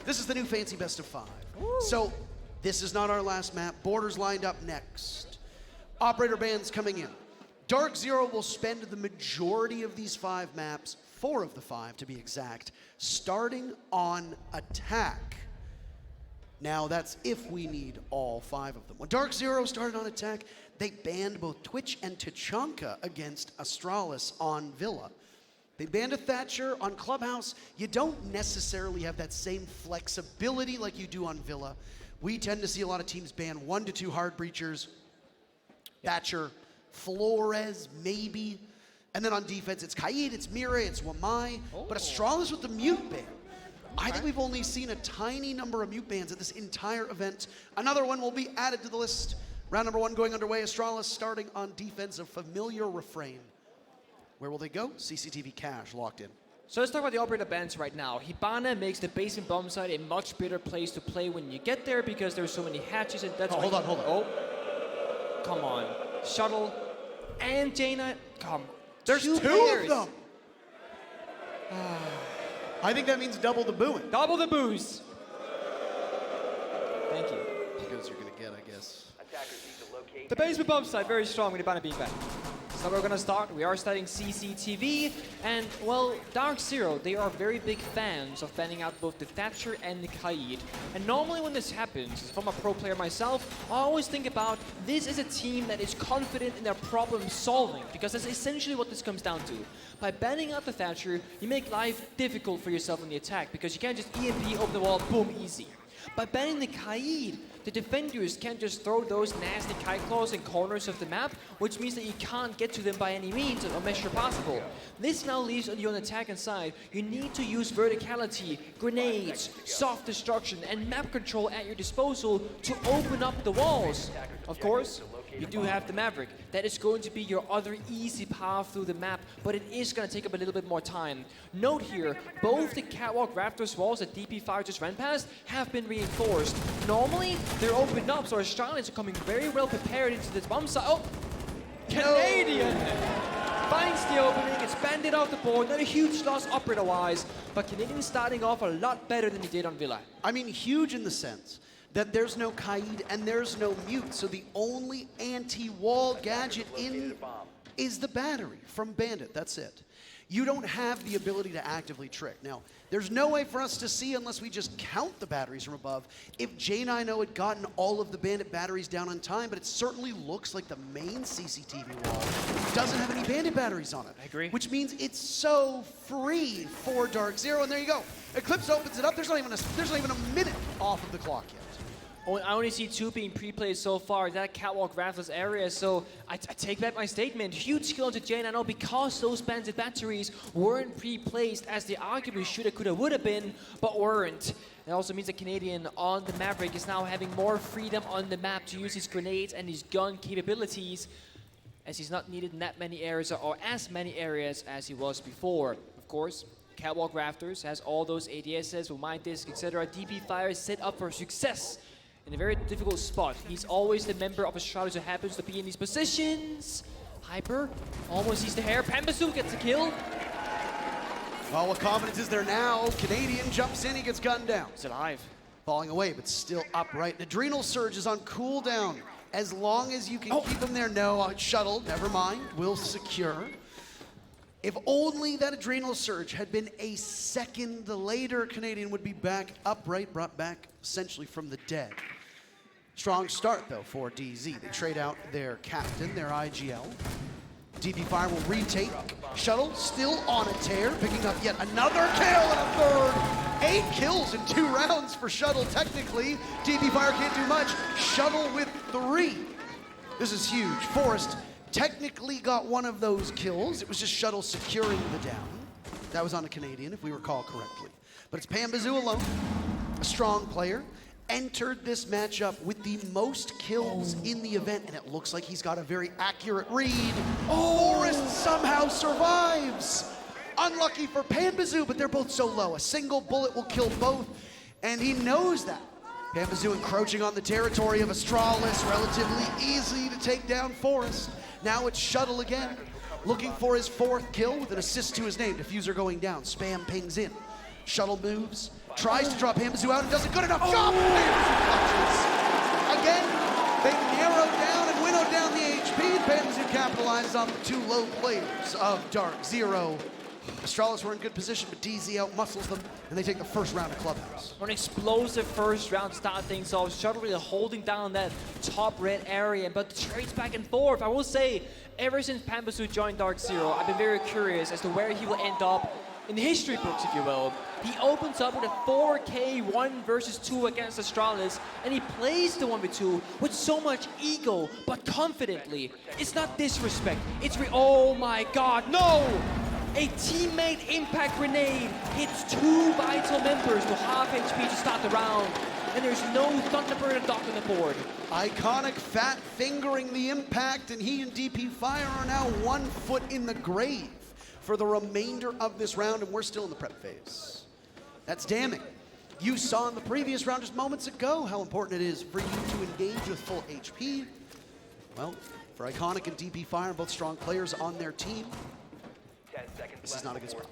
This is the new fancy best of 5. Ooh. So this is not our last map. Borders lined up next. Operator bands coming in. DarkZero will spend the majority of these 5 maps, 4 of the 5 to be exact, starting on attack. Now that's if we need all 5 of them. When DarkZero started on attack, they banned both Twitch and Tachanka against Astralis on Villa. They banned a Thatcher on Clubhouse. You don't necessarily have that same flexibility like you do on Villa. We tend to see a lot of teams ban 1 to 2 hard breachers, Thatcher, Flores, maybe. And then on defense, it's Kaid, it's Mirai, it's Wamai, but Astralis with the mute ban. I think we've only seen a tiny number of mute bans at this entire event. Another one will be added to the list. Round number 1 going underway. Astralis starting on defense, a familiar refrain. Where will they go? CCTV Cash locked in. So let's talk about the operator bans right now. Hibana makes the basement bomb site a much better place to play when you get there because there's so many hatches and that's hold on. Oh, come on. Shuttle and Jaina. Come. There's 2 players. of them. I think that means double the booing. Double the booze. Thank you. Because you're gonna get, I guess. The basement bomb site very strong with Hibana being back. So we're gonna start. We are starting CCTV, and well, DarkZero, they are very big fans of banning out both the Thatcher and the Kaid. And normally when this happens, from a pro player myself, I always think about this is a team that is confident in their problem solving, because that's essentially what this comes down to. By banning out the Thatcher, you make life difficult for yourself in the attack, because you can't just EMP, open the wall, boom, easy. By banning the Kaid, the defenders can't just throw those nasty kite claws in corners of the map, which means that you can't get to them by any means or measure possible. This now leaves you on the attack side. You need to use verticality, grenades, soft destruction, and map control at your disposal to open up the walls. Of course, you do have the Maverick. That is going to be your other easy path through the map, but it is going to take up a little bit more time. Note here, both the Catwalk Raptors walls that DP5 just ran past have been reinforced. Normally, they're opened up, so Astralis are coming very well prepared into this bomb site. Oh! Canadian! Finds the opening, it's banded off the board, not a huge loss operator-wise, but Canadian starting off a lot better than he did on Villa. I mean, huge in the sense that there's no Kaid and there's no mute, so the only anti-wall gadget in is the battery from Bandit, that's it. You don't have the ability to actively trick. Now, there's no way for us to see unless we just count the batteries from above if J9 had gotten all of the Bandit batteries down on time, but it certainly looks like the main CCTV wall doesn't have any Bandit batteries on it. I agree. Which means it's so free for DarkZero, and there you go. Eclipse opens it up, there's not even a minute off of the clock yet. I only see 2 being pre-played so far, that Catwalk Raffles area, so I take back my statement. Huge skill into Jane, I know, because those Bandit batteries weren't pre-placed as they arguably shoulda, coulda, woulda been, but weren't. It also means that Canadian on the Maverick is now having more freedom on the map to use his grenades and his gun capabilities, as he's not needed in that many areas, or as many areas as he was before. Of course, Catwalk Rafters has all those ADSs with Mind Disc, etc. DP Fire is set up for success in a very difficult spot. He's always the member of Astralis who happens to be in these positions. Hyper almost sees the hair. Pambasu gets a kill. Well, what confidence is there now? Canadian jumps in, he gets gunned down. He's alive. Falling away, but still upright. The Adrenal Surge is on cooldown. As long as you can keep him there. No, shuttle, never mind. Will secure. If only that Adrenal Surge had been a second later, Canadian would be back upright, brought back essentially from the dead. Strong start, though, for DZ. They trade out their captain, their IGL. DP Fire will retake. Shuttle still on a tear, picking up yet another kill and a third. 8 kills in 2 rounds for Shuttle, technically. DP Fire can't do much. Shuttle with 3. This is huge. Forrest technically got 1 of those kills. It was just Shuttle securing the down. That was on a Canadian, if we recall correctly. But it's Pambazu alone, a strong player, entered this matchup with the most kills in the event, and it looks like he's got a very accurate read. Forrest somehow survives. Unlucky for Pambazu, but they're both so low. A single bullet will kill both, and he knows that. Pambazu encroaching on the territory of Astralis, relatively easy to take down Forrest. Now it's Shuttle again, looking for his 4th kill with an assist to his name. Diffuser going down, spam pings in. Shuttle moves, Tries to drop Hamzu out and does a good enough job. Again, they narrow down and winnow down the HP. Hamzu capitalizes on the two low players of DarkZero. Astralis were in good position, but DZ outmuscles them, and they take the first round of Clubhouse. An explosive first round to start things off. Shuttle really holding down that top red area, but the trades back and forth. I will say, ever since Pambasu joined DarkZero, I've been very curious as to where he will end up in the history books, if you will. He opens up with a 4K 1 versus 2 against Astralis, and he plays the 1v2 with so much ego, but confidently. It's not disrespect, it's oh my god, no! A teammate impact grenade hits 2 vital members to half HP to start the round, and there's no Thunderbird and Doc on the board. Iconic Fat fingering the impact, and he and DP Fire are now 1 foot in the grave for the remainder of this round, and we're still in the prep phase. That's damning. You saw in the previous round just moments ago how important it is for you to engage with full HP. Well, for Iconic and DP Fire, both strong players on their team, this is not a good spot.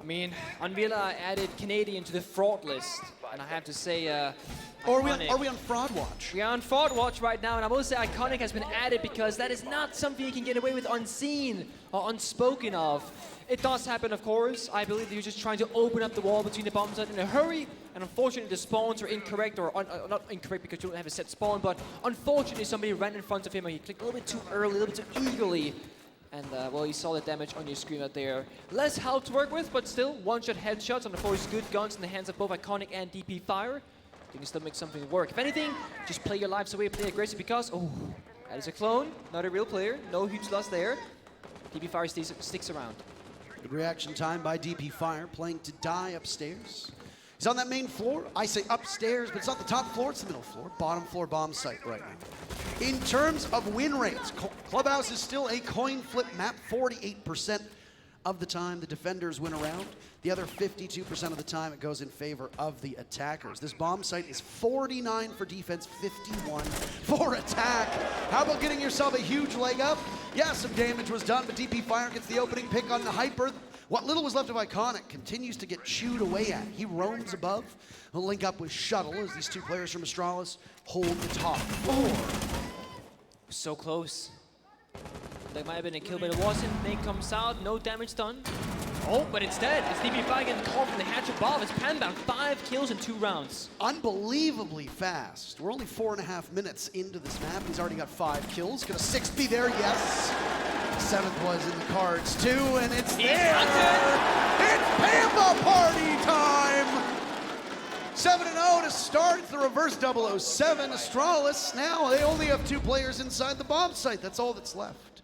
I mean, Unvila added Canadian to the fraud list, and I have to say, Are we on fraud watch? We are on fraud watch right now, and I will say Iconic has been added because that is not something you can get away with unseen or unspoken of. It does happen, of course. I believe that you're just trying to open up the wall between the bomb site in a hurry, and unfortunately the spawns are incorrect, or not incorrect because you don't have a set spawn, but unfortunately somebody ran in front of him and he clicked a little bit too early, a little bit too eagerly. And, well, you saw the damage on your screen out there. Less health to work with, but still, one-shot headshots on the force good guns in the hands of both Iconic and DP Fire. You can still make something work. If anything, just play your lives away, play aggressive because, oh, that is a clone, not a real player. No huge loss there. DP Fire sticks around. Good reaction time by DP Fire, playing to die upstairs. He's on that main floor. I say upstairs, but it's not the top floor, it's the middle floor. Bottom floor bomb site right now. In terms of win rates, Clubhouse is still a coin flip map. 48% of the time the defenders win around. The other 52% of the time it goes in favor of the attackers. This bomb site is 49 for defense, 51 for attack. How about getting yourself a huge leg up? Yeah, some damage was done, but DP Fire gets the opening pick on the Hyper. What little was left of Iconic continues to get chewed away at. He roams above. He'll link up with Shuttle as these two players from Astralis hold the top floor. So close. That might have been a kill, but it wasn't. Nate comes out, no damage done. Oh, but instead, it's DP Fire getting called from the hatch above. It's Panbound, 5 kills in 2 rounds. Unbelievably fast. We're only 4.5 minutes into this map. He's already got 5 kills. Gonna 6 be there, yes. 7th was in the cards too, and it's there. It's Pamba party time! 7-0 to start. It's the reverse 007. Astralis, now they only have 2 players inside the bomb site. That's all that's left.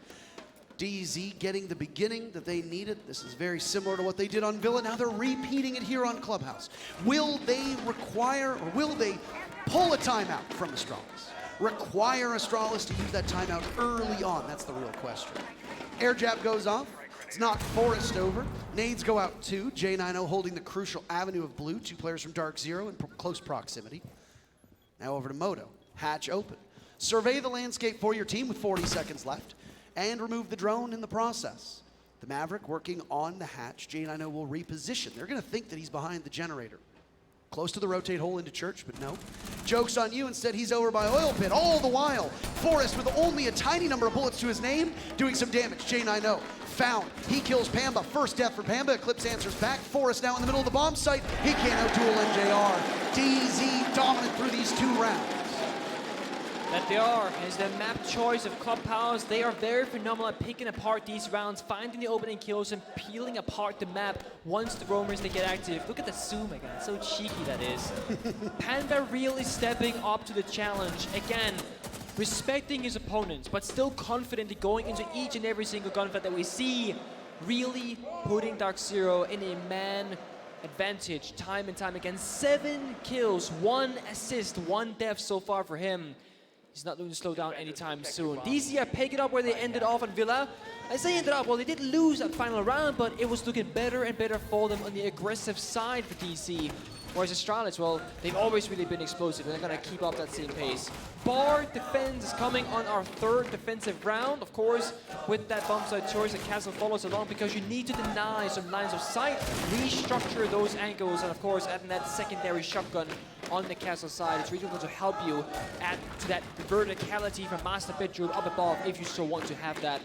DZ getting the beginning that they needed. This is very similar to what they did on Villa. Now they're repeating it here on Clubhouse. Will they require, or will they pull a timeout from Astralis? Require Astralis to use that timeout early on? That's the real question. Air jab goes off. It's knocked Forest over. Nades go out too. J90 holding the crucial avenue of blue. 2 players from DarkZero in close proximity. Now over to Moto. Hatch open. Survey the landscape for your team with 40 seconds left, and remove the drone in the process. The Maverick working on the hatch. J90 will reposition. They're gonna think that he's behind the generator. Close to the rotate hole into church, but no. Joke's on you, instead he's over by oil pit. All the while, Forrest with only a tiny number of bullets to his name, doing some damage. J90 found. He kills Pamba. First death for Pamba. Eclipse answers back. Forrest now in the middle of the bomb site. He can't outduel NJR. DZ dominant through these 2 rounds. That they are, is the map choice of Clubhouse. They are very phenomenal at picking apart these rounds, finding the opening kills and peeling apart the map once the roamers they get active. Look at the zoom again, so cheeky that is. Panda really stepping up to the challenge. Again, respecting his opponents, but still confidently going into each and every single gunfight that we see. Really putting DarkZero in a man advantage time and time again. 7 kills, 1 assist, 1 death so far for him. He's not going to slow down anytime soon. DC are picking up where they ended off on Villa. I say ended up, well, they did lose that final round, but it was looking better and better for them on the aggressive side for DC. Whereas Astralis, well, they've always really been explosive, and they're going to keep up that same pace. Bar defense is coming on our third defensive round. Of course, with that bomb side choice, the castle follows along because you need to deny some lines of sight, restructure those angles, and of course, adding that secondary shotgun on the castle side. It's really going to help you add to that verticality from master bedroom up above if you so want to have that.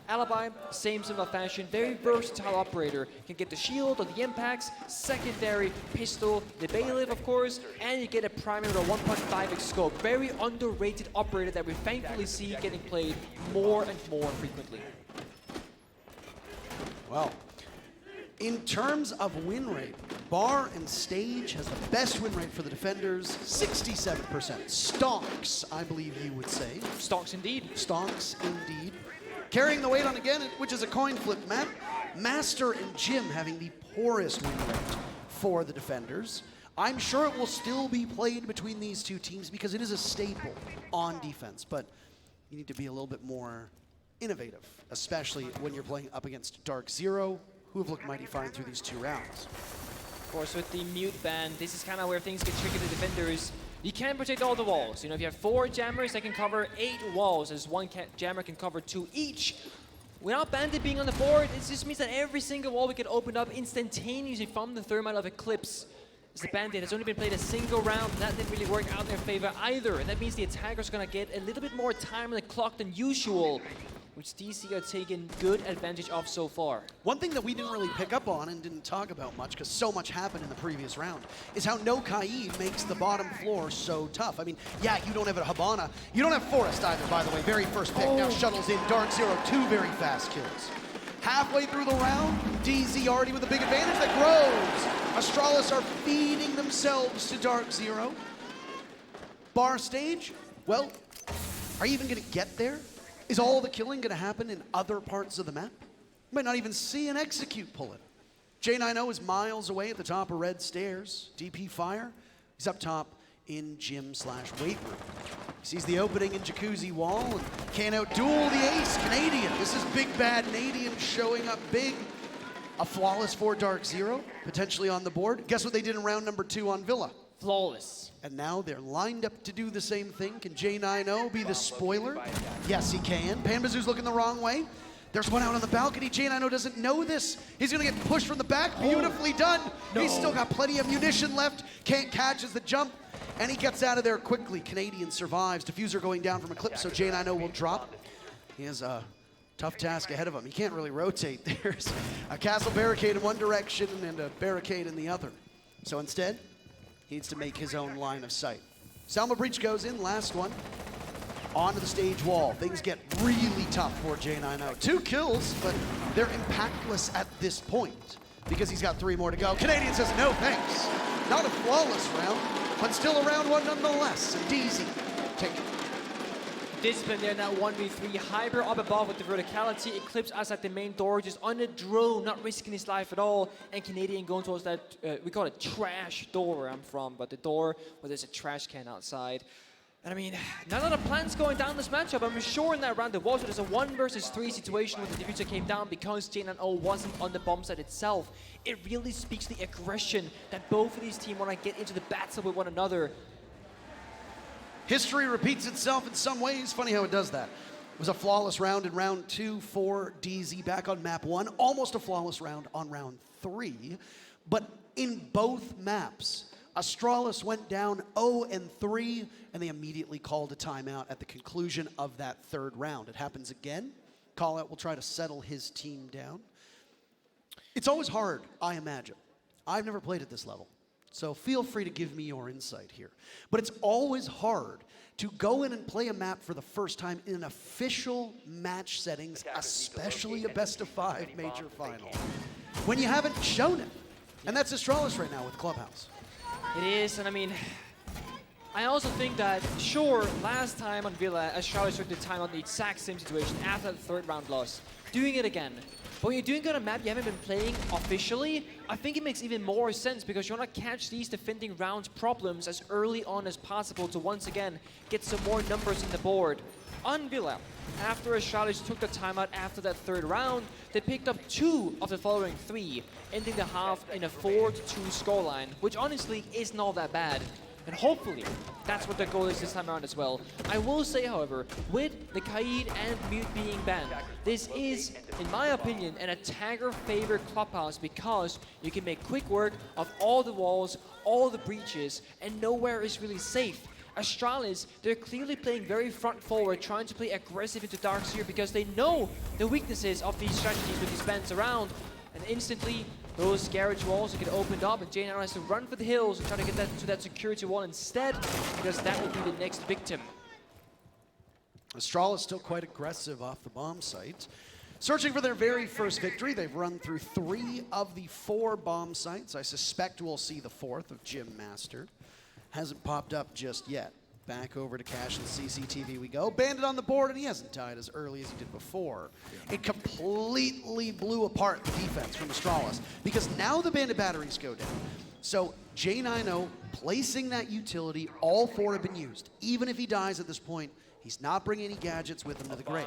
Alibi, same similar fashion, very versatile operator. Can get the shield or the impacts, secondary pistol, the bailiff of course, and you get a primary with a 1.5x scope. Very underrated operator that we thankfully see getting played more and more frequently. Well, in terms of win rate, Bar and Stage has the best win rate for the defenders, 67%. Stonks, I believe you would say. Stonks indeed. Stonks indeed. Carrying the weight on again, which is a coin flip map. Master and Jim having the poorest win rate for the defenders. I'm sure it will still be played between these two teams because it is a staple on defense, but you need to be a little bit more innovative, especially when you're playing up against DarkZero, who have looked mighty fine through these 2 rounds. Of course, with the mute ban, this is kind of where things get tricky to defenders. You can't protect all the walls. You know, if you have 4 jammers, they can cover 8 walls, as 1 jammer can cover 2 each. Without Bandit being on the board, it just means that every single wall we get opened up instantaneously from the thermite of Eclipse. As the Bandit has only been played a single round, and that didn't really work out in their favor either. And that means the attacker's gonna get a little bit more time on the clock than usual, which DC are taking good advantage of so far. One thing that we didn't really pick up on and didn't talk about much, because so much happened in the previous round, is how no Kaid makes the bottom floor so tough. I mean, yeah, you don't have a Habana. You don't have Forest either, by the way. Very first pick. Now shuttles in DarkZero, 2 very fast kills. Halfway through the round, DZ already with a big advantage that grows. Astralis are feeding themselves to DarkZero. Bar Stage, well, are you even going to get there? Is all the killing going to happen in other parts of the map? You might not even see an execute pull it. J90 is miles away at the top of red stairs. DP fire. He's up top in gym/weight room. He sees the opening in Jacuzzi wall and can't outduel the ace, Canadian. This is big bad Canadian showing up big. A flawless for DarkZero, potentially on the board. Guess what they did in round number 2 on Villa? Flawless. And now they're lined up to do the same thing. Can J90 be the spoiler? Yes, he can. Panbazoo's looking the wrong way. There's one out on the balcony. J90 doesn't know this. He's gonna get pushed from the back. Beautifully done. No. He's still got plenty of munition left. Can't catch as the jump. And he gets out of there quickly. Canadian survives. Diffuser going down from Eclipse, so J90 will drop. He has a tough task ahead of him. He can't really rotate. There's a castle barricade in one direction and a barricade in the other. So instead, he needs to make his own line of sight. Salma Breach goes in, last one. Onto the stage wall. Things get really tough for J90. 2 kills, but they're impactless at this point because he's got 3 more to go. Canadian says no thanks. Not a flawless round, but still a round 1 nonetheless. And DZ, take it. Discipline there in that 1v3. Hyper up above with the verticality. Eclipse outside the main door, just on a drone, not risking his life at all. And Canadian going towards that, we call it trash door where I'm from, but the door where there's a trash can outside. And I mean, not a lot of plans going down this matchup. I'm sure in that round there was, but there's a 1 versus 3 situation where the diffuser came down because J90 wasn't on the bomb site itself. It really speaks to the aggression that both of these teams want to get into the battle with one another. History repeats itself in some ways. Funny how it does that. It was a flawless round in round 2 for DZ back on map 1. Almost a flawless round on round 3. But in both maps, Astralis went down 0-3, and they immediately called a timeout at the conclusion of that 3rd round. It happens again. Callout will try to settle his team down. It's always hard, I imagine. I've never played at this level. So feel free to give me your insight here. But it's always hard to go in and play a map for the first time in an official match settings, especially a best-of-5 major final, when you haven't shown it. And that's Astralis right now with Clubhouse. It is, and I mean, I also think that, sure, last time on Villa, Astralis took the time on the exact same situation after the 3rd round loss. Doing it again. But when you're doing it on a map you haven't been playing officially, I think it makes even more sense because you want to catch these defending rounds problems as early on as possible to once again get some more numbers on the board. on Villa. After Astralis took the timeout after that third round, they picked up 2 of the following 3, ending the half in a 4-2 scoreline, which honestly is not that bad. And hopefully, that's what their goal is this time around as well. I will say, however, with the Kaid and Mute being banned, this is, in my opinion, an attacker-favored clubhouse because you can make quick work of all the walls, all the breaches, and nowhere is really safe. Astralis, they're clearly playing very front forward, trying to play aggressive into DarkZero because they know the weaknesses of these strategies with these bans around, and instantly those garage walls get opened up, and J9 has to run for the hills and try to get that to that security wall instead, because that will be the next victim. Astralis still quite aggressive off the bomb site. Searching for their very first victory, they've run through 3 of the 4 bomb sites. I suspect we'll see the 4th of Gym Master. Hasn't popped up just yet. Back over to Cash and CCTV we go. Bandit on the board, and he hasn't died as early as he did before. It completely blew apart the defense from Astralis because now the Bandit batteries go down. So J90 placing that utility, all 4 have been used. Even if he dies at this point, he's not bringing any gadgets with him to the grave.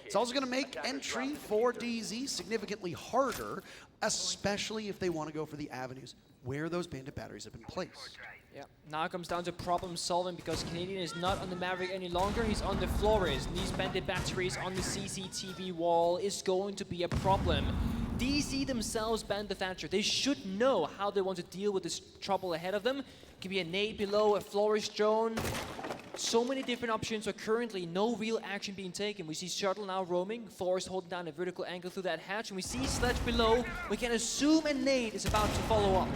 It's also going to make entry for DZ significantly harder, especially if they want to go for the avenues where those Bandit batteries have been placed. Yeah, now it comes down to problem solving because Canadian is not on the Maverick any longer, he's on the Flores. And these Bandit batteries on the CCTV wall is going to be a problem. DZ themselves banned the Thatcher. They should know how they want to deal with this trouble ahead of them. It could be a nade below, a Flores drone. So many different options, but currently no real action being taken. We see Shuttle now roaming, Forrest holding down a vertical angle through that hatch, and we see Sledge below. We can assume a nade is about to follow up.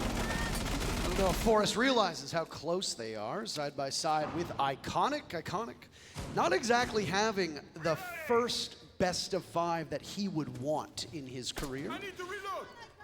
No, Forrest realizes how close they are, side by side with Iconic. Iconic not exactly having the first best of 5 that he would want in his career,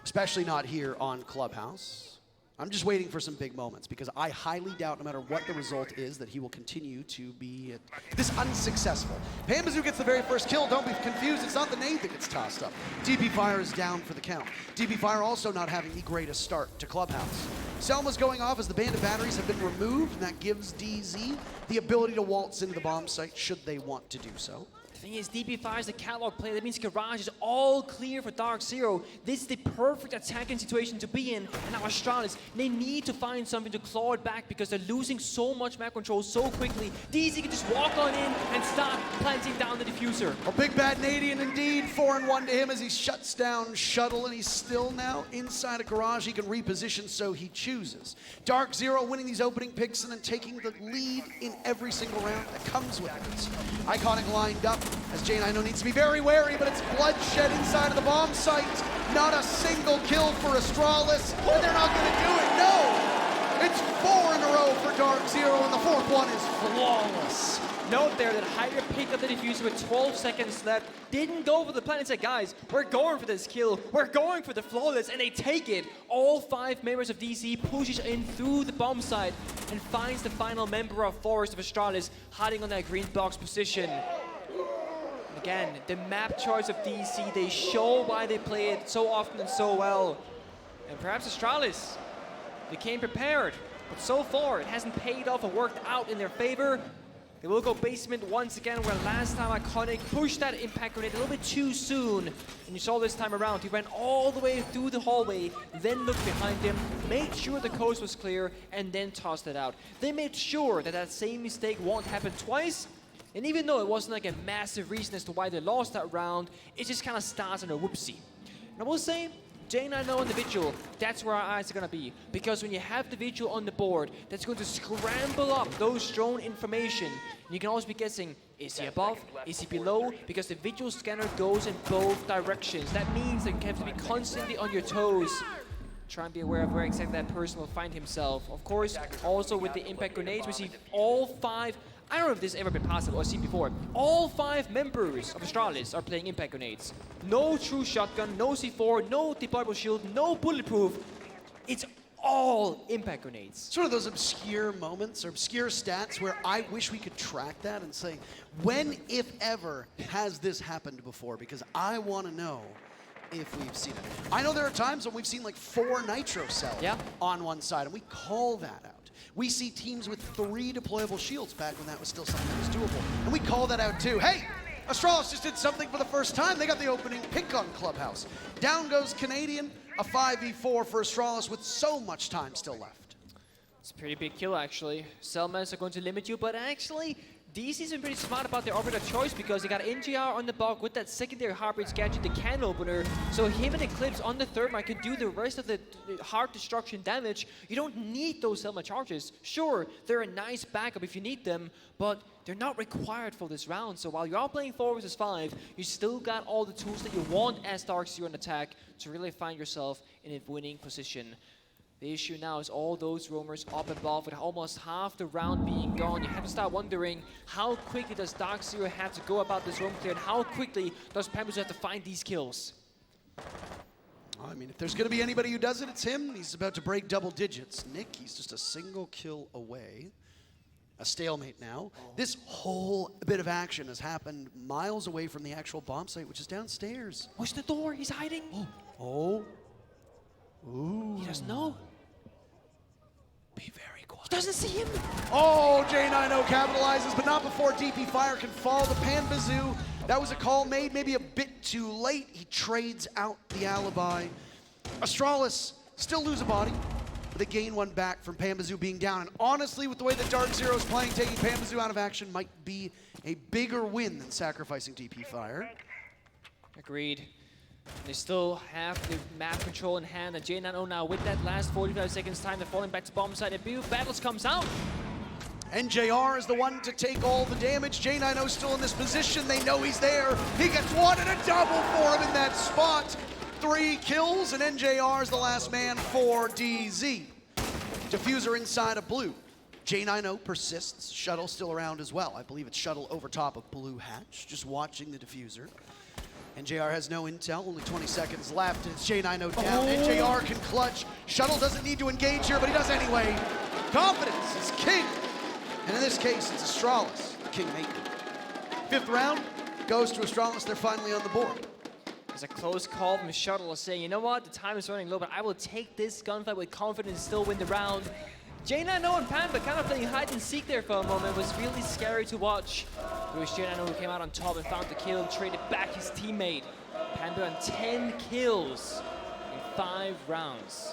especially not here on Clubhouse. I'm just waiting for some big moments because I highly doubt, no matter what the result is, that he will continue to be this unsuccessful. Pambazoo gets the very first kill. Don't be confused. It's not the nade that gets tossed up. DP Fire is down for the count. DP Fire also not having the greatest start to Clubhouse. Selma's going off as the Bandit batteries have been removed, and that gives DZ the ability to waltz into the bomb site should they want to do so. The thing is, DP5 is the catalog play. That means Garage is all clear for DarkZero. This is the perfect attacking situation to be in. And now Astralis, they need to find something to claw it back because they're losing so much map control so quickly. DZ can just walk on in and start planting down the diffuser. A big bad Nadian indeed. 4-1 to him as he shuts down Shuttle, and he's still now inside a Garage. He can reposition, so he chooses. DarkZero winning these opening picks and then taking the lead in every single round that comes with it. Iconic lined up as J90 needs to be very wary, but it's bloodshed inside of the bomb site. Not a single kill for Astralis, and they're not going to do it. No! It's 4 in a row for DarkZero, and the 4th one is flawless. Note there that Hydra picked up the diffuser with 12 seconds left, didn't go for the plan and said, guys, we're going for this kill, we're going for the flawless, and they take it. All 5 members of DC pushes in through the bomb site and finds the final member of Forest of Astralis hiding on that green box position. Again, the map choice of DC, they show why they play it so often and so well. And perhaps Astralis, they came prepared, but so far it hasn't paid off or worked out in their favor. They will go basement once again, where last time Iconic pushed that impact grenade a little bit too soon. And you saw this time around, he ran all the way through the hallway, then looked behind him, made sure the coast was clear, and then tossed it out. They made sure that that same mistake won't happen twice. And even though it wasn't like a massive reason as to why they lost that round, it just kind of starts on a whoopsie. And I will say, J90 and the Vigil, that's where our eyes are going to be. Because when you have the Vigil on the board, that's going to scramble up those drone information. And you can always be guessing, is he above? Is he below? Because the Vigil scanner goes in both directions. That means that you have to be constantly on your toes. Try and be aware of where exactly that person will find himself. Of course, also with the impact grenades, we see all 5... I don't know if this has ever been possible or seen before. All 5 members of Astralis are playing impact grenades. No true shotgun, no C4, no deployable shield, no bulletproof. It's all impact grenades. Sort of those obscure moments or obscure stats where I wish we could track that and say, when, if ever, has this happened before? Because I want to know if we've seen it. I know there are times when we've seen like 4 Nitro cells on one side, and we call that out. We see teams with 3 deployable shields back when that was still something that was doable, and we call that out too. Hey, Astralis just did something for the first time. They got the opening pick on Clubhouse. Down goes Canadian, a 5v4 for Astralis with so much time still left. It's a pretty big kill, actually. Selmas are going to limit you, but actually, DC's been pretty smart about their operator choice because they got NGR on the block with that secondary heartbreak gadget, the can opener. So him and Eclipse on the thermite can do the rest of the heart destruction damage. You don't need those Selma charges. Sure, they're a nice backup if you need them, but they're not required for this round. So while you are playing 4 versus 5, you still got all the tools that you want as DarkZero in attack to really find yourself in a winning position. The issue now is all those roamers up above with almost half the round being gone. You have to start wondering how quickly does DarkZero have to go about this roam clear and how quickly does Pampas have to find these kills? I mean, if there's going to be anybody who does it, it's him. He's about to break double digits. Nick, he's just a single kill away. A stalemate now. This whole bit of action has happened miles away from the actual bomb site, which is downstairs. Where's the door? He's hiding. Oh. Ooh. He doesn't know. Be very quiet. He doesn't see him. Oh, J90 capitalizes, but not before DP Fire can fall to Panbazoo. That was a call made maybe a bit too late. He trades out the alibi. Astralis still lose a body, but they gain one back from Panbazoo being down. And honestly, with the way that DarkZero is playing, taking Panbazoo out of action might be a bigger win than sacrificing DP Fire. Agreed. They still have the map control in hand, and J90 now with that last 45 seconds time, they're falling back to bomb site, and Battles comes out. NJR is the one to take all the damage. J90 still in this position. They know he's there. He gets one and a double for him in that spot. 3 kills, and NJR is the last man for DZ. Diffuser inside of blue. J90 persists. Shuttle still around as well. I believe it's Shuttle over top of blue hatch, just watching the diffuser. NJR has no intel, only 20 seconds left, and it's J90 down. NJR can clutch. Shuttle doesn't need to engage here, but he does anyway. Confidence is king. And in this case, it's Astralis, the kingmaker. 5th round goes to Astralis. They're finally on the board. There's a close call from Shuttle saying, you know what, the time is running low, but I will take this gunfight with confidence and still win the round. J90 and Panda kind of playing hide and seek there for a moment. It was really scary to watch. It was J90 who came out on top and found the kill, traded back his teammate. Panda on 10 kills in 5 rounds.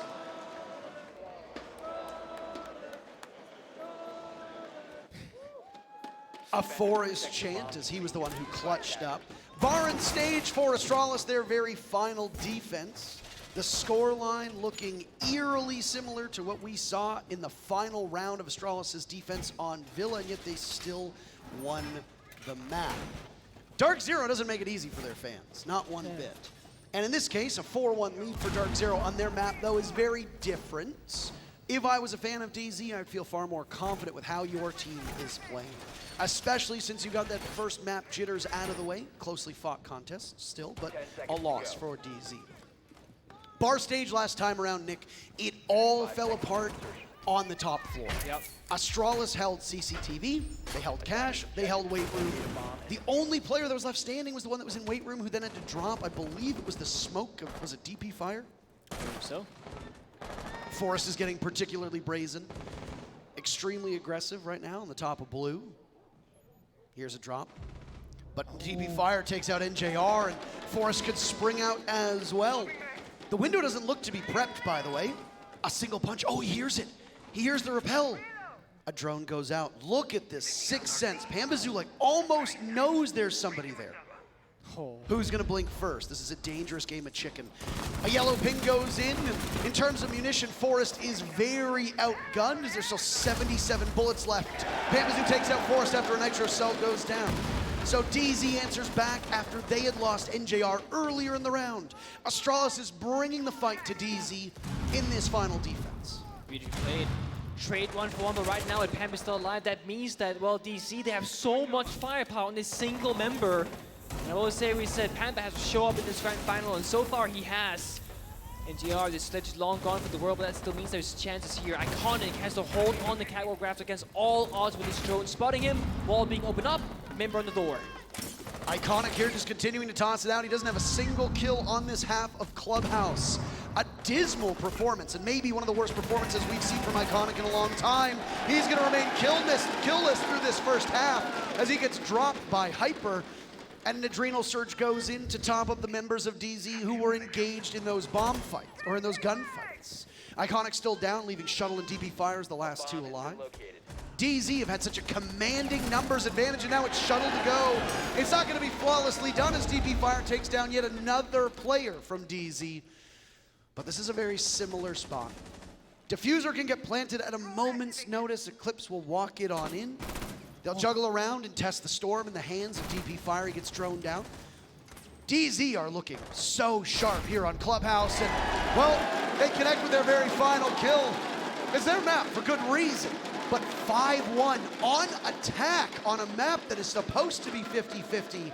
A Forest chant as he was the one who clutched up. Barren stage for Astralis, their very final defense. The scoreline looking eerily similar to what we saw in the final round of Astralis' defense on Villa, and yet they still won the map. DarkZero doesn't make it easy for their fans, not one bit. And in this case, a 4-1 lead for DarkZero on their map, though, is very different. If I was a fan of DZ, I'd feel far more confident with how your team is playing. Especially since you got that first map jitters out of the way. Closely fought contest still, but a loss for DZ. Bar stage last time around, Nick, it all fell apart on the top floor. Yep. Astralis held CCTV, they held cash, they held weight room. The only player that was left standing was the one that was in weight room who then had to drop. I believe it was the smoke of, was it DP Fire? I believe so. Forest is getting particularly brazen. Extremely aggressive right now on the top of blue. Here's a drop. But DP Fire takes out NJR, and Forest could spring out as well. The window doesn't look to be prepped, by the way. A single punch. Oh, he hears it. He hears the rappel. A drone goes out. Look at this 6th sense. Panbazoo like almost knows there's somebody there. Oh. Who's gonna blink first? This is a dangerous game of chicken. A yellow ping goes in, and in terms of munition, Forest is very outgunned as there's still 77 bullets left. Panbazoo takes out Forest after a nitro cell goes down. So DZ answers back after they had lost NJR earlier in the round. Astralis is bringing the fight to DZ in this final defense. Beautifully played. Trade 1 for 1, but right now with Pampa still alive, that means that, well, DC, they have so much firepower on this single member. And I will say, we said Pampa has to show up in this grand final, and so far he has. NGR, this sledge is long gone for the world, but that still means there's chances here. Iconic has to hold on the catwalk grabs against all odds with his drone. Spotting him, wall being opened up, member on the door. Iconic here just continuing to toss it out. He doesn't have a single kill on this half of Clubhouse. A dismal performance, and maybe one of the worst performances we've seen from Iconic in a long time. He's going to remain killless through this first half as he gets dropped by Hyper, and an Adrenal Surge goes in to top up the members of DZ who were engaged in those bomb fights, or in those gunfights. Iconic still down, leaving Shuttle and DP Fire as the last two alive. DZ have had such a commanding numbers advantage, and now it's Shuttle to go. It's not going to be flawlessly done as DP Fire takes down yet another player from DZ. But this is a very similar spot. Diffuser can get planted at a moment's notice. Eclipse will walk it on in. They'll juggle around and test the storm in the hands of DP Fire. He gets droned down. DZ are looking so sharp here on Clubhouse, and, well, they connect with their very final kill. It's their map for good reason. But 5-1 on attack on a map that is supposed to be 50-50.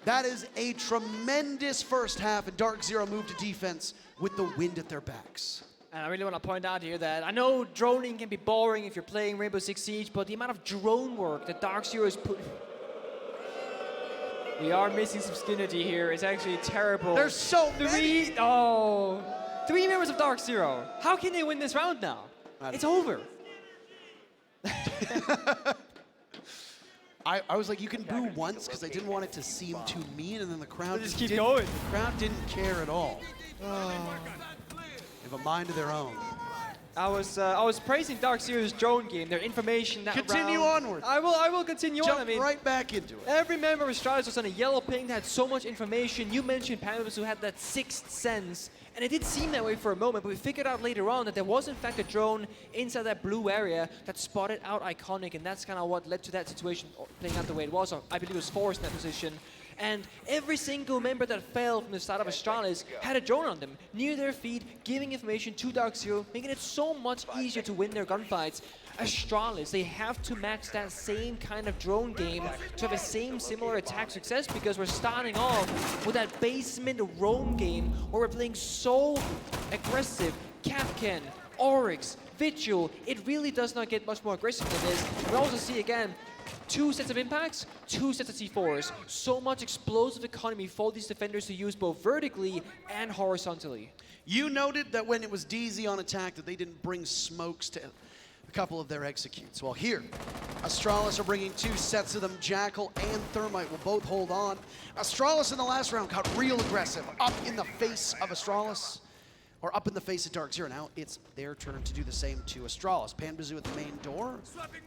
That is a tremendous first half, and DarkZero moved to defense with the wind at their backs. And I really want to point out here that I know droning can be boring if you're playing Rainbow Six Siege, but the amount of drone work that DarkZero is put... We are missing some skinity here. It's actually terrible. There's so many! Three members of DarkZero. How can they win this round now? It's over. I was like, you can boo once because I didn't want it to seem too mean, and then the crowd just keep going. The crowd didn't care at all. They have a mind of their own. I was praising DarkZero's drone game, their information that Continue round. onward. I will continue Jump on. I mean, right back into it. every member of Astralis was on a yellow ping that had so much information. You mentioned Pandas who had that sixth sense, and it did seem that way for a moment, but we figured out later on that there was in fact a drone inside that blue area that spotted out Iconic, and that's kind of what led to that situation playing out the way it was. I believe it was Forrest in that position. And every single member that fell from the side of Astralis had a drone on them, near their feet, giving information to DarkZero, making it so much easier to win their gunfights. Astralis, they have to match that same kind of drone game to have the same similar attack success, because we're starting off with that basement roam game where we're playing so aggressive. Capcan, Oryx, Vigil, it really does not get much more aggressive than this. We also see again, 2 sets of impacts, 2 sets of C4s. So much explosive economy for these defenders to use both vertically and horizontally. You noted that when it was DZ on attack that they didn't bring smokes to a couple of their executes. Well, here, Astralis are bringing 2 sets of them. Jackal and Thermite will both hold on. Astralis in the last round got real aggressive, up in the face of Astralis. Or up in the face of DarkZero. Now it's their turn to do the same to Astralis. Panbazoo at the main door.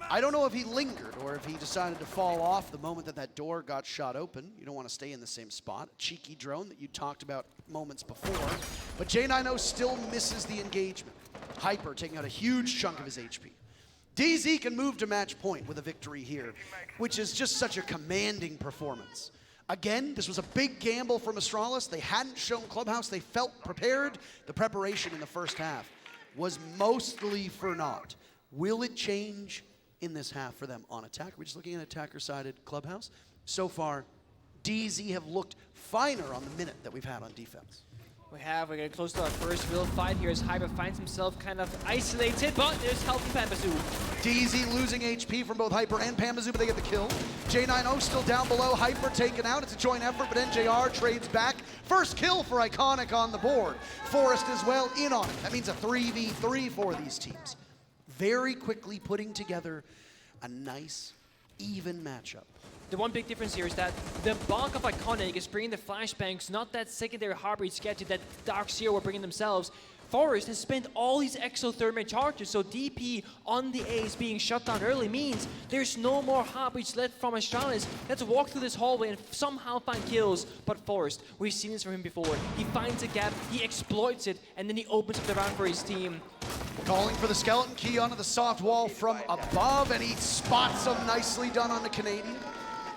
I don't know if he lingered or if he decided to fall off the moment that that door got shot open. You don't want to stay in the same spot. A cheeky drone that you talked about moments before. But J90 still misses the engagement. Hyper taking out a huge chunk of his HP. DZ can move to match point with a victory here, which is just such a commanding performance. Again, this was a big gamble from Astralis. They hadn't shown Clubhouse. They felt prepared. The preparation in the first half was mostly for naught. Will it change in this half for them on attack? We're just looking at attacker-sided Clubhouse. So far, DZ have looked finer on the minute that we've had on defense. We're getting close to our first real fight here as Hyper finds himself kind of isolated, but there's healthy Panbazoo. DZ losing HP from both Hyper and Panbazoo, but they get the kill. J90 still down below, Hyper taken out. It's a joint effort, but NJR trades back. First kill for Iconic on the board. Forrest as well in on it. That means a 3v3 for these teams. Very quickly putting together a nice, even matchup. The one big difference here is that the bulk of Iconic is bringing the flashbangs, not that secondary heartbeat sketchy that DarkZero were bringing themselves. Forrest has spent all these exothermic charges, so DP on the A is being shut down early means there's no more heartbeats left from Astralis. Let's walk through this hallway and somehow find kills. But Forrest, we've seen this from him before. He finds a gap, he exploits it, and then he opens up the round for his team. Calling for the skeleton key onto the soft wall from above, and he spots them. Nicely done on the Canadian.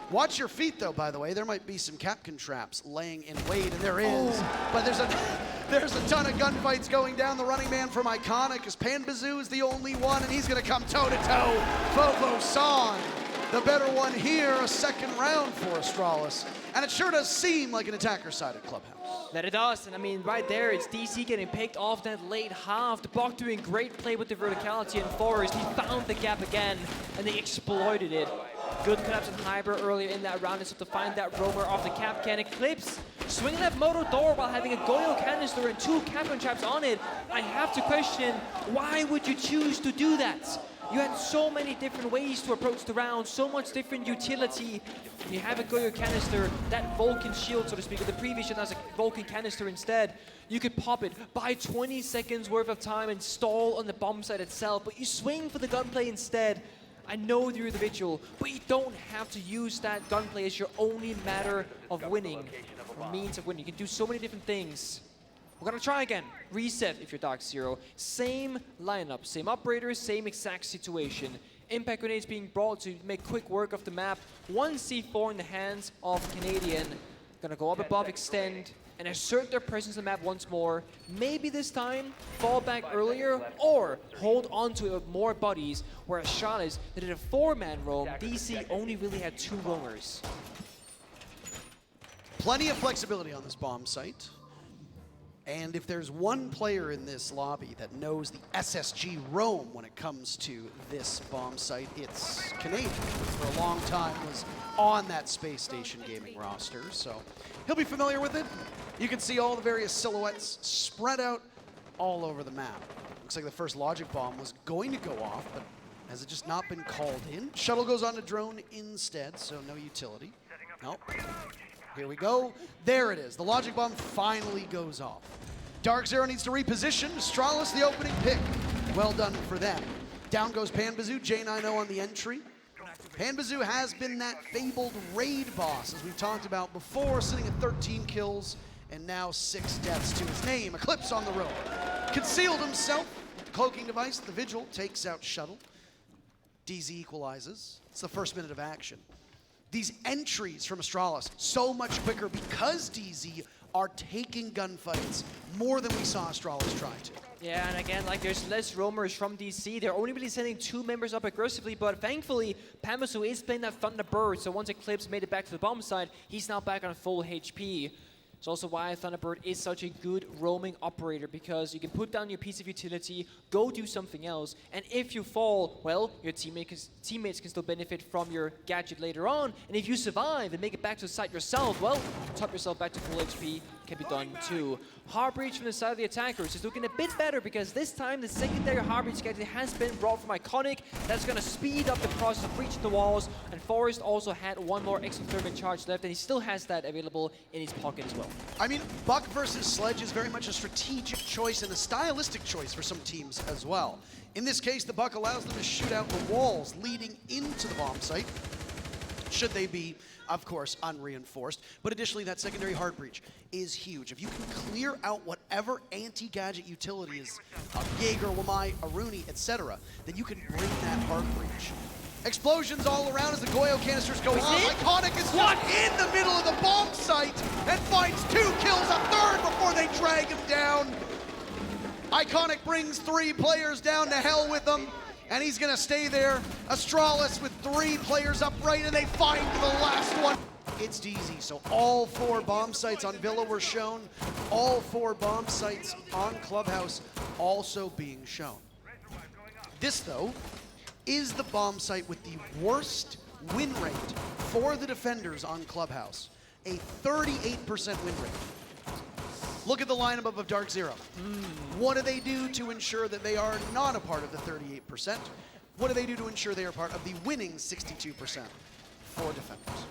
Watch your feet, though, by the way. There might be some Capcan traps laying in wait, and there is. But there's a ton of gunfights going down. The running man from Iconic is Panbazoo is the only one, and he's going to come toe-to-toe. Fofo San, the better one here, a second round for Astralis. And it sure does seem like an attacker-sided Clubhouse. That it does, and I mean, right there, it's DC getting picked off that late half. The Buck doing great play with the verticality, and Forrest, he found the gap again, and they exploited it. Good collapse on Hyper earlier in that round, and so to find that roamer off the cap can. Eclipse swinging that moto door while having a Goyo canister and 2 Capcom traps on it. I have to question, why would you choose to do that? You had so many different ways to approach the round, so much different utility. You have a Goyo canister, that Vulcan shield, so to speak, or the previous shield has a Vulcan canister instead. You could pop it, buy 20 seconds worth of time and stall on the bomb site itself, but you swing for the gunplay instead. I know you're the vigil, but you don't have to use that gunplay as your only matter of winning, or means of winning. You can do so many different things. We're gonna try again. Reset if you're DarkZero. Same lineup, same operators, same exact situation. Impact grenades being brought to make quick work of the map. 1 C4 in the hands of Canadian. Gonna go up above, extend, and assert their presence on the map once more. Maybe this time, fall back earlier, or hold on to it with more bodies, where Astralis, they did a 4-man roam. DC only really had 2 roamers. Plenty of flexibility on this bomb site. And if there's one player in this lobby that knows the SSG roam when it comes to this bomb site, it's Canadian, who for a long time was on that Space Station Gaming roster. So he'll be familiar with it. You can see all the various silhouettes spread out all over the map. Looks like the first logic bomb was going to go off, but has it just not been called in? Shuttle goes on to drone instead, so no utility. Nope. Here we go. There it is. The logic bomb finally goes off. DarkZero needs to reposition. Astralis, the opening pick. Well done for them. Down goes Panbazoo, J90 on the entry. Panbazoo has been that fabled raid boss, as we've talked about before, sitting at 13 kills and now 6 deaths to his name. Eclipse on the road. Concealed himself. Cloaking device. The Vigil takes out Shuttle. DZ equalizes. It's the first minute of action. These entries from Astralis, so much quicker because DZ are taking gunfights more than we saw Astralis try to. Yeah, and again, like there's less roamers from DC. They're only really sending 2 members up aggressively, but thankfully, Panbazoo is playing that Thunderbird, so once Eclipse made it back to the bomb side, he's now back on full HP. It's also why Thunderbird is such a good roaming operator, because you can put down your piece of utility, go do something else, and if you fall, well, your teammates can still benefit from your gadget later on, and if you survive and make it back to the site yourself, well, top yourself back to full HP can be done too. Heartbreach from the side of the attackers is looking a bit better, because this time the secondary Heartbreach gadget has been brought from Iconic. That's going to speed up the process of breaching the walls, and Forrest also had 1 more exothermic charge left, and he still has that available in his pocket as well. I mean, Buck versus Sledge is very much a strategic choice and a stylistic choice for some teams as well. In this case, the Buck allows them to shoot out the walls leading into the bomb site, should they be, of course, unreinforced. But additionally, that secondary hard breach is huge. If you can clear out whatever anti-gadget utility is, Jaeger, Wamai, Aruni, etc., then you can bring that hard breach. Explosions all around as the Goyo canisters go off. Iconic is what? In the middle of the bomb site and finds 2 kills, a third before they drag him down. Iconic brings 3 players down to hell with them, and he's gonna stay there. Astralis with 3 players upright, and they find the last one. It's DZ, so all 4 bomb sites on Villa were shown. All 4 bomb sites on Clubhouse also being shown. This, though, is the bomb site with the worst win rate for the defenders on Clubhouse. A 38% win rate. Look at the lineup of DarkZero. What do they do to ensure that they are not a part of the 38%? What do they do to ensure they are part of the winning 62% for defenders?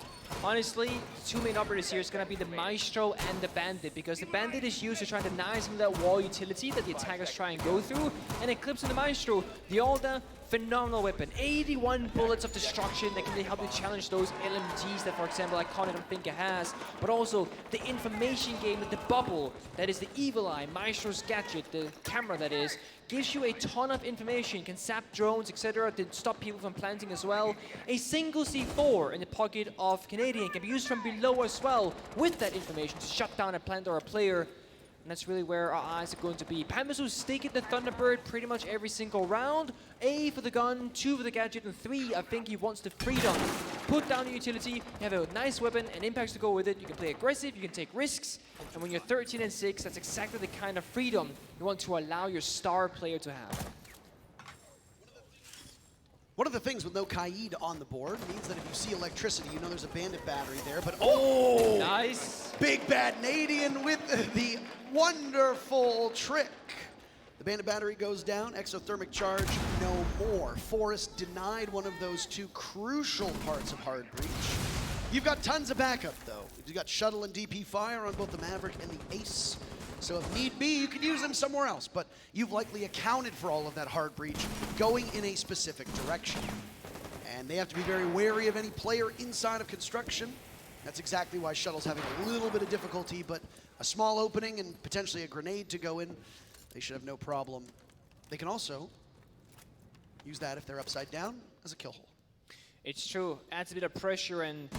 Honestly, 2 main operators here is going to be the Maestro and the Bandit, because the Bandit is used to try to deny some of that wall utility that the attackers try and go through, and Eclipse and the Maestro, the older, phenomenal weapon. 81 bullets of destruction that can really help you challenge those LMGs that, for example, Iconic don't think it has, but also the information game with the bubble, that is the Evil Eye, Maestro's gadget, the camera that is, gives you a ton of information, can zap drones, etc., to stop people from planting as well. A single C4 in the pocket of Canadian can be used from below as well, with that information to shut down a plant or a player. And that's really where our eyes are going to be. Panbazoo sticking the Thunderbird pretty much every single round. A for the gun, 2 for the gadget, and 3, I think he wants the freedom. Put down the utility, you have a nice weapon and impacts to go with it. You can play aggressive, you can take risks. And when you're 13 and 6, that's exactly the kind of freedom you want to allow your star player to have. One of the things with no Kaid on the board means that if you see electricity, you know there's a bandit battery there, but Nice. Big Bad Nadian with the wonderful trick. The bandit battery goes down, exothermic charge, no more. Forest denied one of those two crucial parts of Hard Breach. You've got tons of backup though. You've got Shuttle and DP Fire on both the Maverick and the Ace. So if need be, you could use them somewhere else, but you've likely accounted for all of that Hard Breach going in a specific direction. And they have to be very wary of any player inside of construction. That's exactly why Shuttle's having a little bit of difficulty, but a small opening and potentially a grenade to go in, they should have no problem. They can also use that if they're upside down as a kill hole. It's true. Adds a bit of pressure, and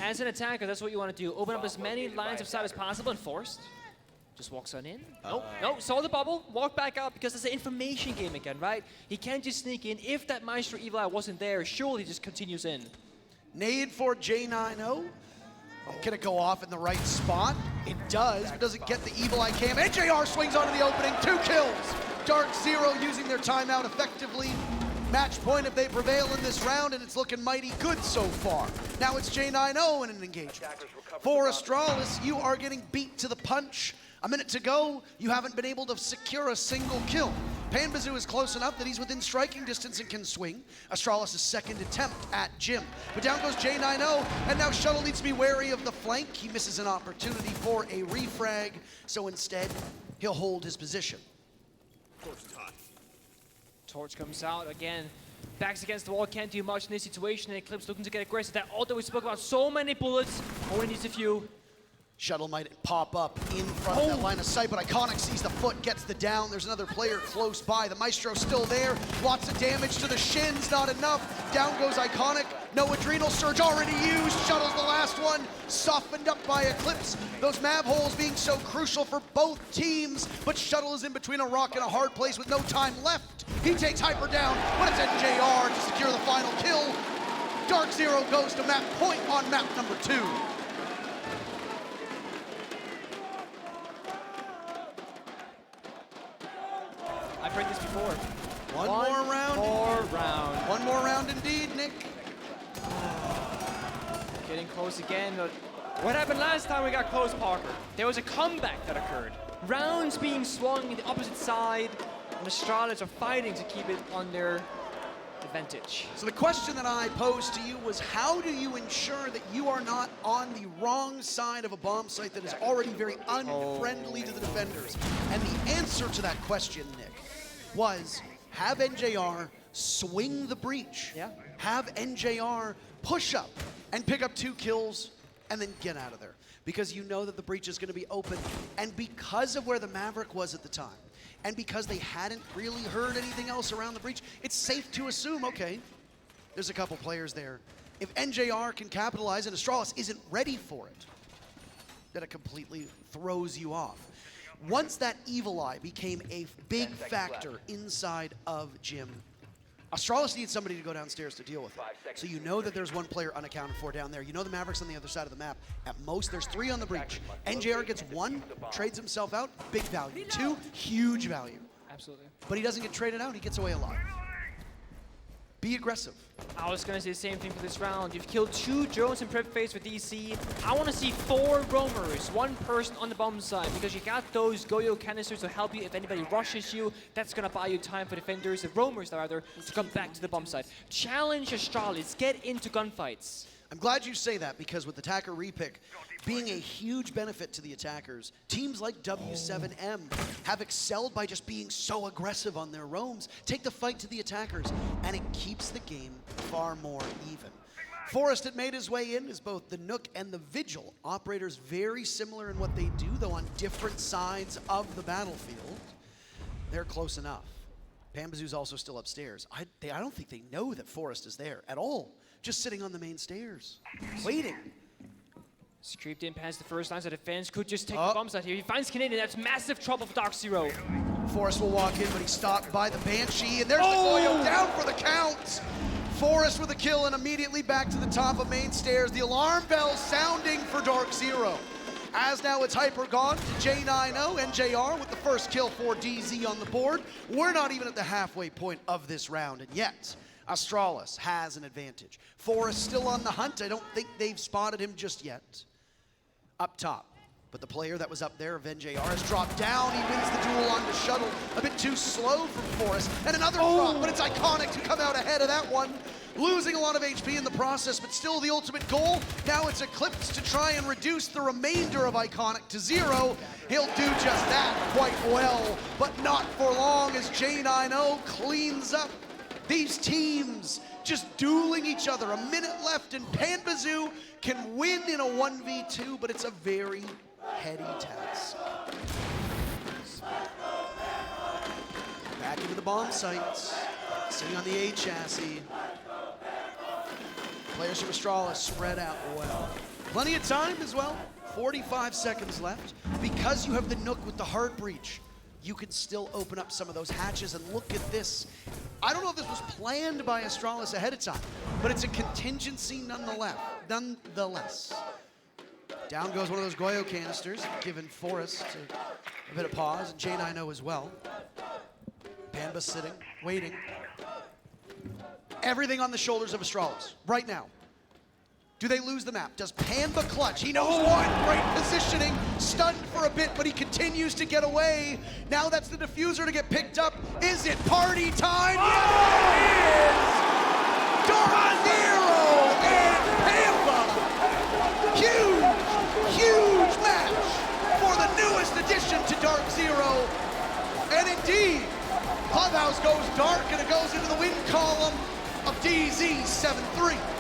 as an attacker, that's what you want to do. Open up as many lines of sight as possible, and Forrest just walks on in. Nope, saw the bubble, walked back out, because it's an information game again, right? He can't just sneak in. If that Maestro Evil Eye wasn't there, surely he just continues in. Nade for J90. Can it go off in the right spot? It does, but does it get the Evil Eye cam? NJR swings onto the opening, 2 kills. DarkZero using their timeout effectively. Match point if they prevail in this round, and it's looking mighty good so far. Now it's J90 in an engagement. For Astralis, you are getting beat to the punch. A minute to go, you haven't been able to secure a single kill. Panbazoo is close enough that he's within striking distance and can swing. Astralis' second attempt at Jim. But down goes J90, and now Shuttle needs to be wary of the flank. He misses an opportunity for a refrag, so instead, he'll hold his position. Torch comes out again. Backs against the wall, can't do much in this situation. And Eclipse looking to get aggressive. That ult that we spoke about, so many bullets. Only needs a few. Shuttle might pop up in front of that line of sight, but Iconic sees the foot, gets the down. There's another player close by. The Maestro's still there. Lots of damage to the shins, not enough. Down goes Iconic. No Adrenal Surge already used. Shuttle's the last one, softened up by Eclipse. Those Mav holes being so crucial for both teams, but Shuttle is in between a rock and a hard place with no time left. He takes Hyper down, but it's NJR to secure the final kill. DarkZero goes to map point on map number 2. I've heard this before. One more round. One One more round indeed, Nick. Getting close again. But what happened last time we got close, Parker? There was a comeback that occurred. Rounds being swung in the opposite side, and the Astralis are fighting to keep it on their advantage. So the question that I posed to you was, how do you ensure that you are not on the wrong side of a bomb site that is already very unfriendly to the defenders? And the answer to that question, Nick, was have NJR swing the breach. Yeah. Have NJR push up and pick up 2 kills and then get out of there. Because you know that the breach is going to be open. And because of where the Maverick was at the time, and because they hadn't really heard anything else around the breach, it's safe to assume, okay, there's a couple players there. If NJR can capitalize and Astralis isn't ready for it, then it completely throws you off. Once that Evil Eye became a big factor inside of Jim, Astralis needs somebody to go downstairs to deal with it. So you know that there's one player unaccounted for down there. You know the Mavericks on the other side of the map. At most, there's 3 on the breach. NJR gets 1, trades himself out, big value. 2, huge value. Absolutely. But he doesn't get traded out, he gets away alive. Be aggressive. I was going to say the same thing for this round. You've killed 2 drones in prep phase for DC. I want to see 4 roamers, 1 person on the bomb side, because you got those Goyo canisters to help you if anybody rushes you. That's going to buy you time for defenders, the roamers rather, to come back to the bomb side. Challenge Astralis, get into gunfights. I'm glad you say that, because with attacker repick being a huge benefit to the attackers, teams like W7M have excelled by just being so aggressive on their roams. Take the fight to the attackers, and it keeps the game far more even. Forrest had made his way in as both the Nook and the Vigil. Operators very similar in what they do, though on different sides of the battlefield. They're close enough. Panbazoo's also still upstairs. I don't think they know that Forrest is there at all. Just sitting on the main stairs, waiting. He's creeped in past the first lines of defense. Could just take the bombs out here. He finds Canadian. That's massive trouble for DarkZero. Forrest will walk in, but he's stopped by the Banshee, and there's the Goyo down for the count. Forrest with a kill and immediately back to the top of main stairs. The alarm bell sounding for DarkZero. As now it's Hyper gone to J90, NJR with the first kill for DZ on the board. We're not even at the halfway point of this round, and yet Astralis has an advantage. Forest still on the hunt. I don't think they've spotted him just yet. Up top. But the player that was up there, Avenge AR, has dropped down. He wins the duel on the shuttle. A bit too slow from Forest. And another drop, but it's Iconic to come out ahead of that one. Losing a lot of HP in the process, but still the ultimate goal. Now it's Eclipse to try and reduce the remainder of Iconic to 0. He'll do just that quite well, but not for long as J90 cleans up these teams just dueling each other. A minute left and Panbazoo can win in a 1v2, but it's a very heady task. Back into the bomb sites, sitting on the A chassis. Players from Astralis spread out well. Plenty of time as well, 45 seconds left. Because you have the Nook with the hard breach, you can still open up some of those hatches, and look at this. I don't know if this was planned by Astralis ahead of time, but it's a contingency nonetheless. Down goes one of those Goyo canisters, giving Forest a bit of pause, and J90 as well. Panba sitting, waiting. Everything on the shoulders of Astralis right now. Do they lose the map? Does Panba clutch? He knows one, great positioning, stunned for a bit, but he continues to get away. Now that's the diffuser to get picked up. Is it party time? Yes, it is! DarkZero and Panba! Huge match for the newest addition to DarkZero. And indeed, Clubhouse goes dark and it goes into the win column of DZ 7-3.